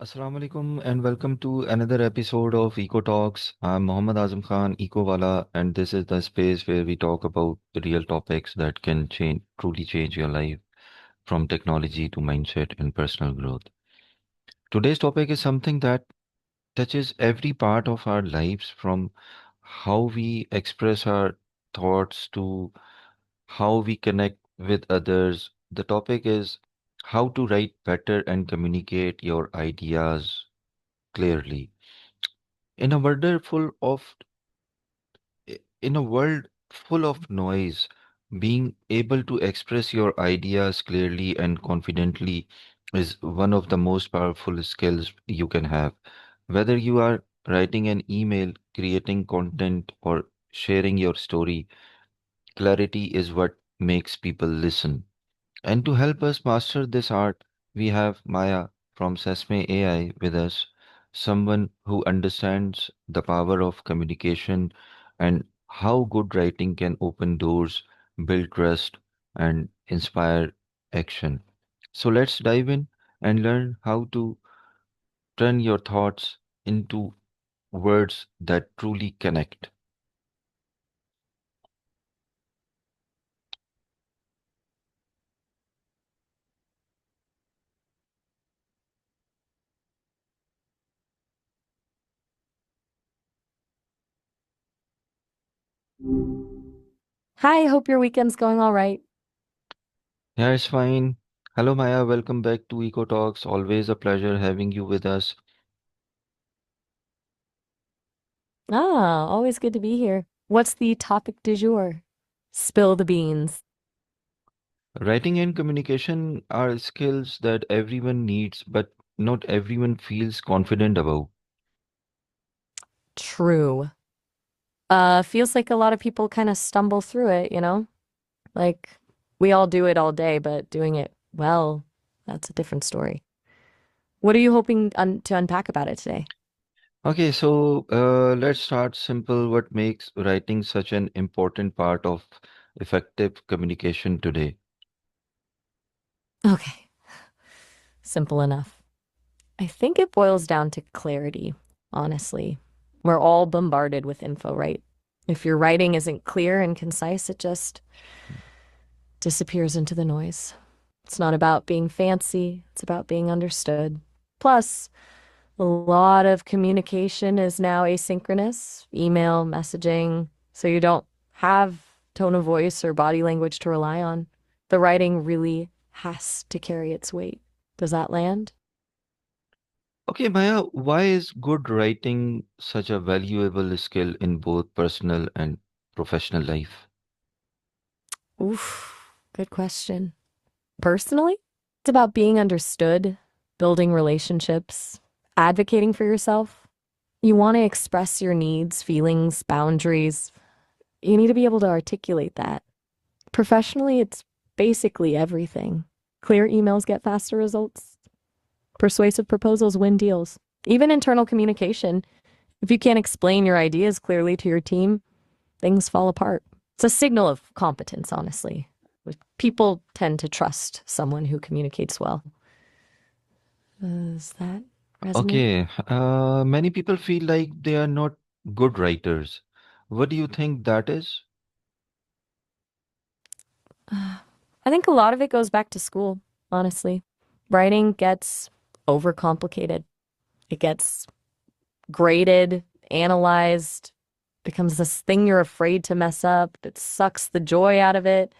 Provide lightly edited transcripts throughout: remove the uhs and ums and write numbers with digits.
Assalamu alaikum and welcome to another episode of Eco Talks. I'm Muhammad Azam Khan, echowala, and this is the space where we talk about the real topics that can truly change your life, from technology to mindset and personal growth. Today's topic is something that touches every part of our lives, from how we express our thoughts to how we connect with others. The topic is how to write better and communicate your ideas clearly. In a wonderful of in a world full of noise, being able to express your ideas clearly and confidently is one of the most powerful skills you can have. Whether you are writing an email, creating content, or sharing your story, clarity is what makes people listen. And to help us master this art, we have Maya from Sesame AI with us, someone who understands the power of communication and how good writing can open doors, build trust, and inspire action. So let's dive in and learn how to turn your thoughts into words that truly connect. Hi, hope your weekend's going all right. Yeah, it's fine. Hello, Maya. Welcome back to Eco Talks. Always a pleasure having you with us. Always good to be here. What's the topic du jour? Spill the beans. Writing and communication are skills that everyone needs, but not everyone feels confident about. True. Feels like a lot of people kind of stumble through it, you know? Like we all do it all day, but doing it well, that's a different story. What are you hoping to unpack about it today? Okay, so let's start simple. What makes writing such an important part of effective communication today? Okay, simple enough. I think it boils down to clarity, honestly. We're all bombarded with info, right? If your writing isn't clear and concise, it just disappears into the noise. It's not about being fancy, it's about being understood. Plus, a lot of communication is now asynchronous, email, messaging, so you don't have tone of voice or body language to rely on. The writing really has to carry its weight. Does that land? Okay, Maya, why is good writing such a valuable skill in both personal and professional life? Oof, good question. Personally, it's about being understood, building relationships, advocating for yourself. You want to express your needs, feelings, boundaries. You need to be able to articulate that. Professionally, it's basically everything. Clear emails get faster results. Persuasive proposals win deals. Even internal communication, if you can't explain your ideas clearly to your team, things fall apart. It's a signal of competence, honestly. People tend to trust someone who communicates well. Does that resonate? Okay, many people feel like they are not good writers. What do you think that is? I think a lot of it goes back to school, honestly. Writing gets overcomplicated. It gets graded, analyzed, becomes this thing you're afraid to mess up. It sucks the joy out of it.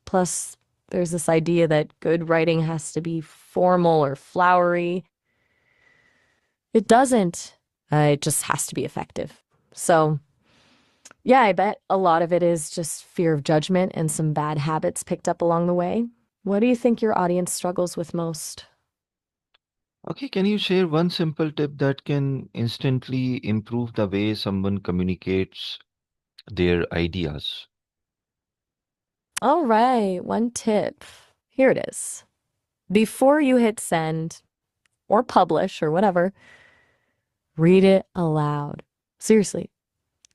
Plus, there's this idea that good writing has to be formal or flowery. It doesn't. It just has to be effective. So, yeah, I bet a lot of it is just fear of judgment and some bad habits picked up along the way. What do you think your audience struggles with most? Okay, can you share one simple tip that can instantly improve the way someone communicates their ideas? All right, one tip. Here it is. Before you hit send or publish or whatever, read it aloud. Seriously,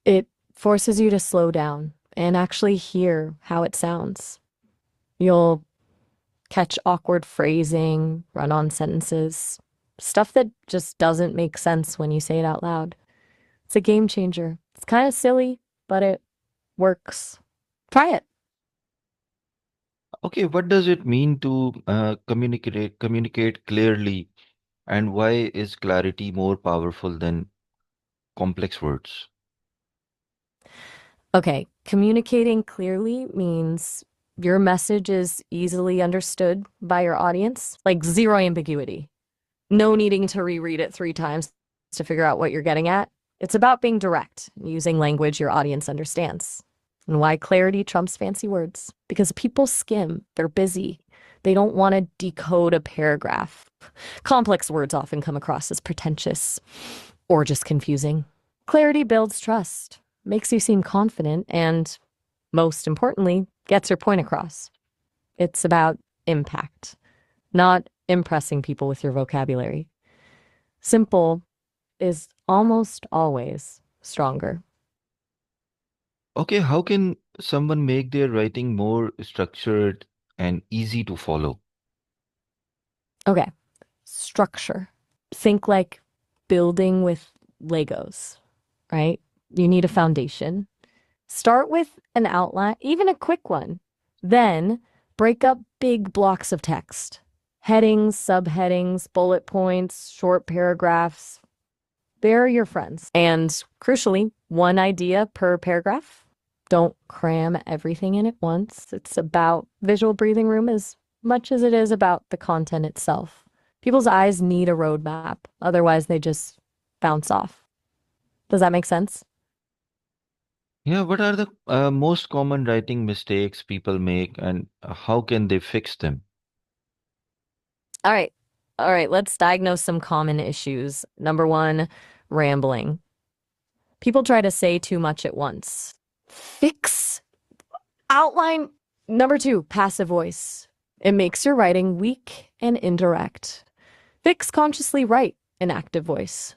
it forces you to slow down and actually hear how it sounds. You'll catch awkward phrasing, run on sentences. Stuff that just doesn't make sense when you say it out loud. It's a game changer. It's kind of silly, but it works. Try it. Okay, what does it mean to communicate clearly, and why is clarity more powerful than complex words? Okay, communicating clearly means your message is easily understood by your audience, like zero ambiguity. No needing to reread it 3 times to figure out what you're getting at. It's about being direct, using language your audience understands. And why clarity trumps fancy words? Because people skim, they're busy. They don't want to decode a paragraph. Complex words often come across as pretentious or just confusing. Clarity builds trust, makes you seem confident, and most importantly, gets your point across. It's about impact, not impressing people with your vocabulary. Simple is almost always stronger. Okay, how can someone make their writing more structured and easy to follow? Okay, structure. Think like building with Legos, right? You need a foundation. Start with an outline, even a quick one. Then break up big blocks of text. Headings, subheadings, bullet points, short paragraphs. They're your friends. And crucially, one idea per paragraph. Don't cram everything in at once. It's about visual breathing room as much as it is about the content itself. People's eyes need a roadmap, otherwise, they just bounce off. Does that make sense? Yeah, what are the most common writing mistakes people make, and how can they fix them? All right. All right, let's diagnose some common issues. Number one, rambling. People try to say too much at once. Fix outline. Number two, passive voice. It makes your writing weak and indirect. Fix consciously write an active voice.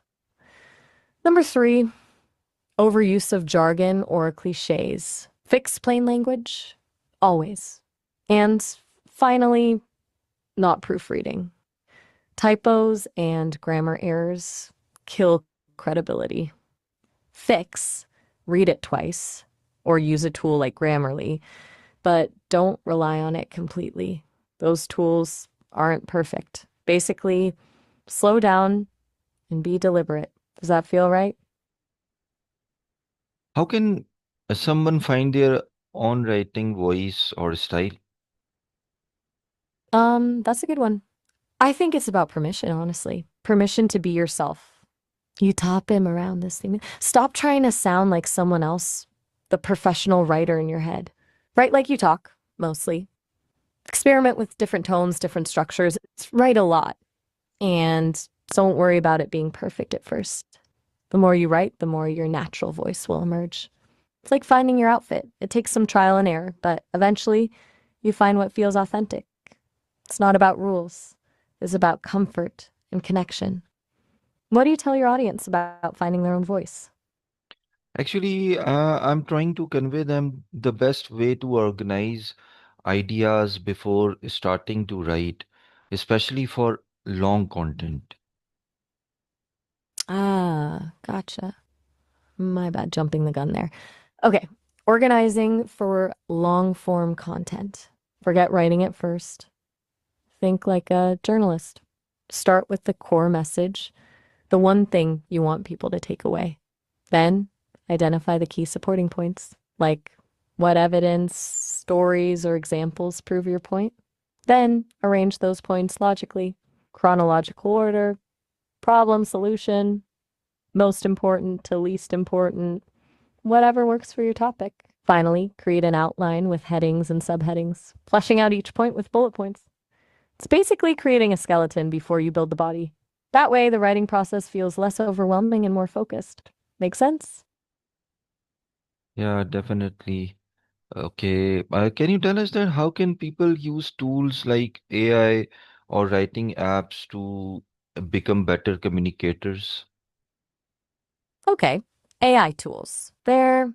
Number three, overuse of jargon or cliches. Fix plain language, always. And finally, not proofreading. Typos and grammar errors kill credibility. Fix, read it twice, or use a tool like Grammarly, but don't rely on it completely. Those tools aren't perfect. Basically, slow down and be deliberate. Does that feel right? How can someone find their own writing voice or style? That's a good one. I think it's about permission, honestly. Permission to be yourself. You top him around this thing. Stop trying to sound like someone else, the professional writer in your head. Write like you talk, mostly. Experiment with different tones, different structures. Write a lot. And don't worry about it being perfect at first. The more you write, the more your natural voice will emerge. It's like finding your outfit. It takes some trial and error, but eventually you find what feels authentic. It's not about rules, it's about comfort and connection. What do you tell your audience about finding their own voice? Actually, I'm trying to convey them the best way to organize ideas before starting to write, especially for long content. Ah, gotcha. My bad, jumping the gun there. Okay, organizing for long form content. Forget writing it first. Think like a journalist. Start with the core message, the one thing you want people to take away. Then identify the key supporting points, like what evidence, stories, or examples prove your point. Then arrange those points logically, chronological order, problem, solution, most important to least important, whatever works for your topic. Finally, create an outline with headings and subheadings, fleshing out each point with bullet points. It's basically creating a skeleton before you build the body. That way, the writing process feels less overwhelming and more focused. Make sense? Yeah, definitely. Okay, can you tell us that how can people use tools like AI or writing apps to become better communicators? Okay, AI tools. They're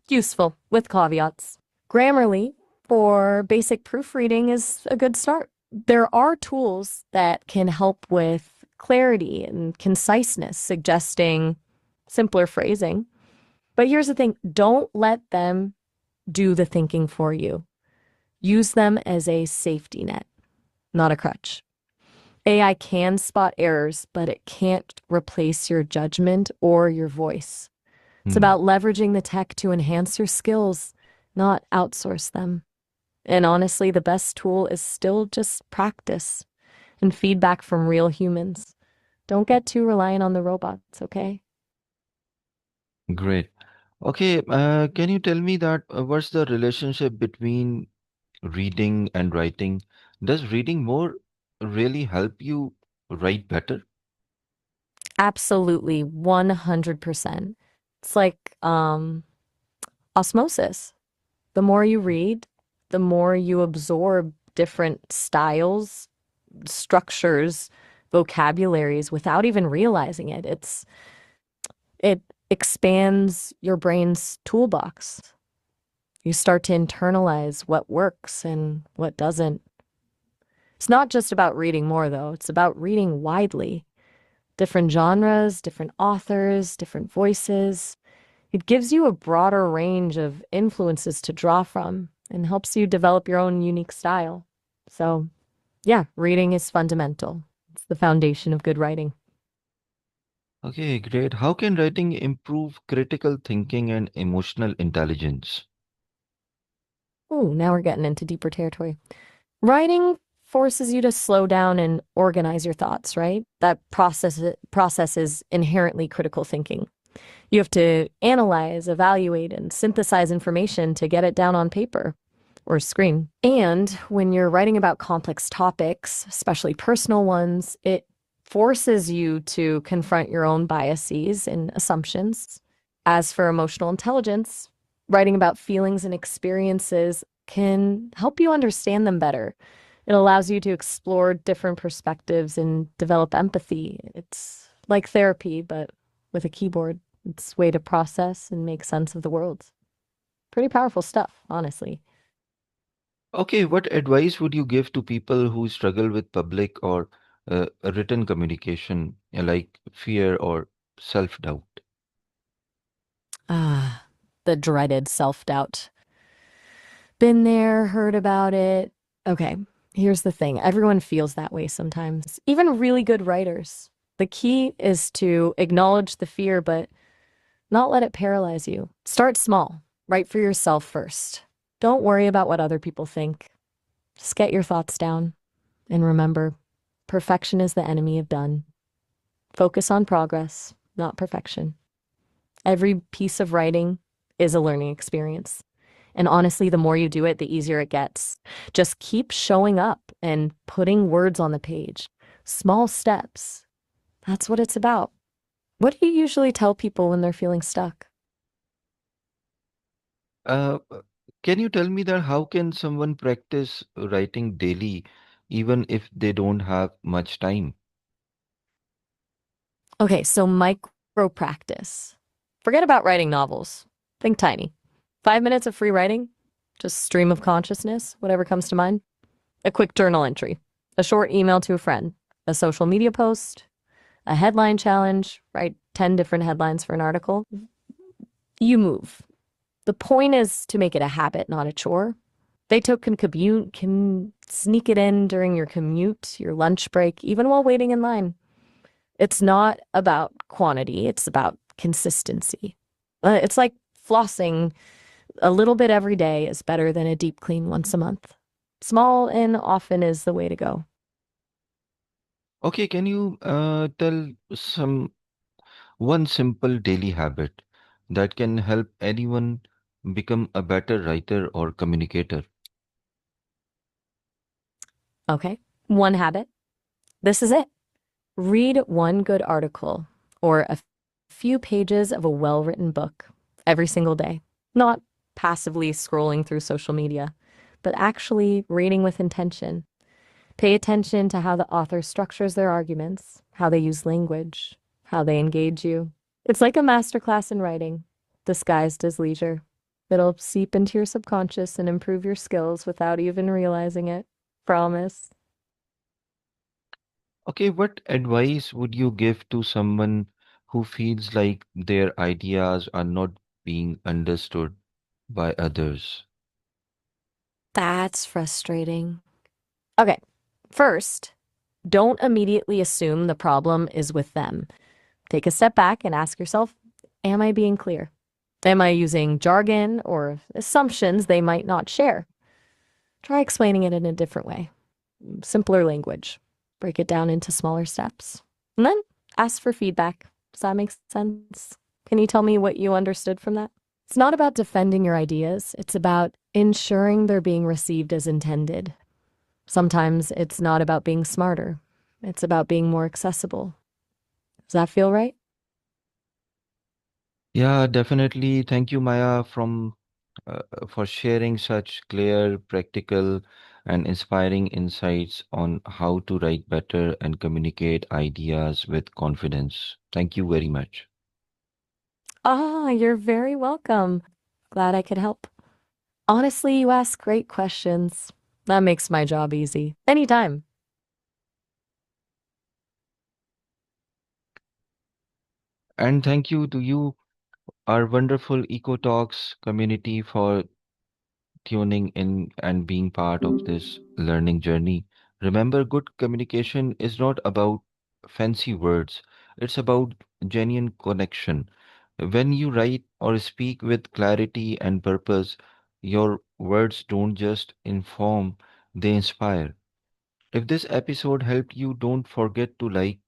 useful with caveats. Grammarly for basic proofreading is a good start. There are tools that can help with clarity and conciseness, suggesting simpler phrasing. But here's the thing, don't let them do the thinking for you. Use them as a safety net, not a crutch. AI can spot errors, but it can't replace your judgment or your voice. It's Hmm. about leveraging the tech to enhance your skills, not outsource them. And honestly, the best tool is still just practice and feedback from real humans. Don't get too reliant on the robots, okay? Great. Okay, can you tell me that what's the relationship between reading and writing? Does reading more really help you write better? Absolutely, 100%. It's like osmosis. The more you read, the more you absorb different styles, structures, vocabularies without even realizing it. It expands your brain's toolbox. You start to internalize what works and what doesn't. It's not just about reading more, though. It's about reading widely. Different genres, different authors, different voices. It gives you a broader range of influences to draw from and helps you develop your own unique style. So, yeah, reading is fundamental. It's the foundation of good writing. Okay, great. How can writing improve critical thinking and emotional intelligence? Ooh, now we're getting into deeper territory. Writing forces you to slow down and organize your thoughts, right? That process is inherently critical thinking. You have to analyze, evaluate, and synthesize information to get it down on paper or screen. And when you're writing about complex topics, especially personal ones, it forces you to confront your own biases and assumptions. As for emotional intelligence, writing about feelings and experiences can help you understand them better. It allows you to explore different perspectives and develop empathy. It's like therapy, but with a keyboard. It's a way to process and make sense of the world. Pretty powerful stuff, honestly. Okay, what advice would you give to people who struggle with public or written communication, like fear or self-doubt? Ah, the dreaded self doubt. Been there, heard about it. Okay, here's the thing, everyone feels that way sometimes, even really good writers. The key is to acknowledge the fear, but not let it paralyze you. Start small, write for yourself first. Don't worry about what other people think. Just get your thoughts down. And remember, perfection is the enemy of done. Focus on progress, not perfection. Every piece of writing is a learning experience. And honestly, the more you do it, the easier it gets. Just keep showing up and putting words on the page. Small steps. That's what it's about. What do you usually tell people when they're feeling stuck? Uh, can you tell me that how can someone practice writing daily, even if they don't have much time? Okay, so micro practice. Forget about writing novels. Think tiny. 5 minutes of free writing, just stream of consciousness, whatever comes to mind. A quick journal entry, a short email to a friend, a social media post, a headline challenge, write 10 different headlines for an article. You move. The point is to make it a habit, not a chore. They took can sneak it in during your commute, your lunch break, even while waiting in line. It's not about quantity, it's about consistency. It's like flossing a little bit every day is better than a deep clean once a month. Small and often is the way to go. Okay, can you tell some one simple daily habit that can help anyone become a better writer or communicator? Okay. One habit. This is it. Read one good article or a few pages of a well written book every single day. Not passively scrolling through social media, but actually reading with intention. Pay attention to how the author structures their arguments, how they use language, how they engage you. It's like a masterclass in writing, disguised as leisure. It'll seep into your subconscious and improve your skills without even realizing it. Promise. Okay, what advice would you give to someone who feels like their ideas are not being understood by others? That's frustrating. Okay, first, don't immediately assume the problem is with them. Take a step back and ask yourself, am I being clear? Am I using jargon or assumptions they might not share? Try explaining it in a different way, simpler language. Break it down into smaller steps. And then ask for feedback. Does that make sense? Can you tell me what you understood from that? It's not about defending your ideas, it's about ensuring they're being received as intended. Sometimes it's not about being smarter, it's about being more accessible. Does that feel right? Yeah, definitely. Thank you, Maya, for sharing such clear, practical, and inspiring insights on how to write better and communicate ideas with confidence. Thank you very much. Ah, you're very welcome. Glad I could help. Honestly, you ask great questions. That makes my job easy. Anytime. And thank you to you, our wonderful Eco Talks community, for tuning in and being part of this learning journey. Remember, good communication is not about fancy words, it's about genuine connection. When you write or speak with clarity and purpose, your words don't just inform, they inspire. If this episode helped you, don't forget to like,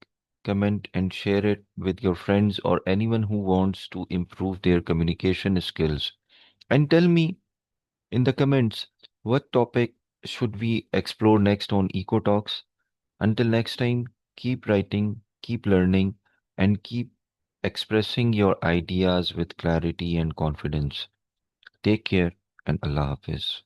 comment, and share it with your friends or anyone who wants to improve their communication skills. And tell me in the comments what topic should we explore next on Eco Talks. Until next time, keep writing, keep learning, and keep expressing your ideas with clarity and confidence. Take care and Allah Hafiz.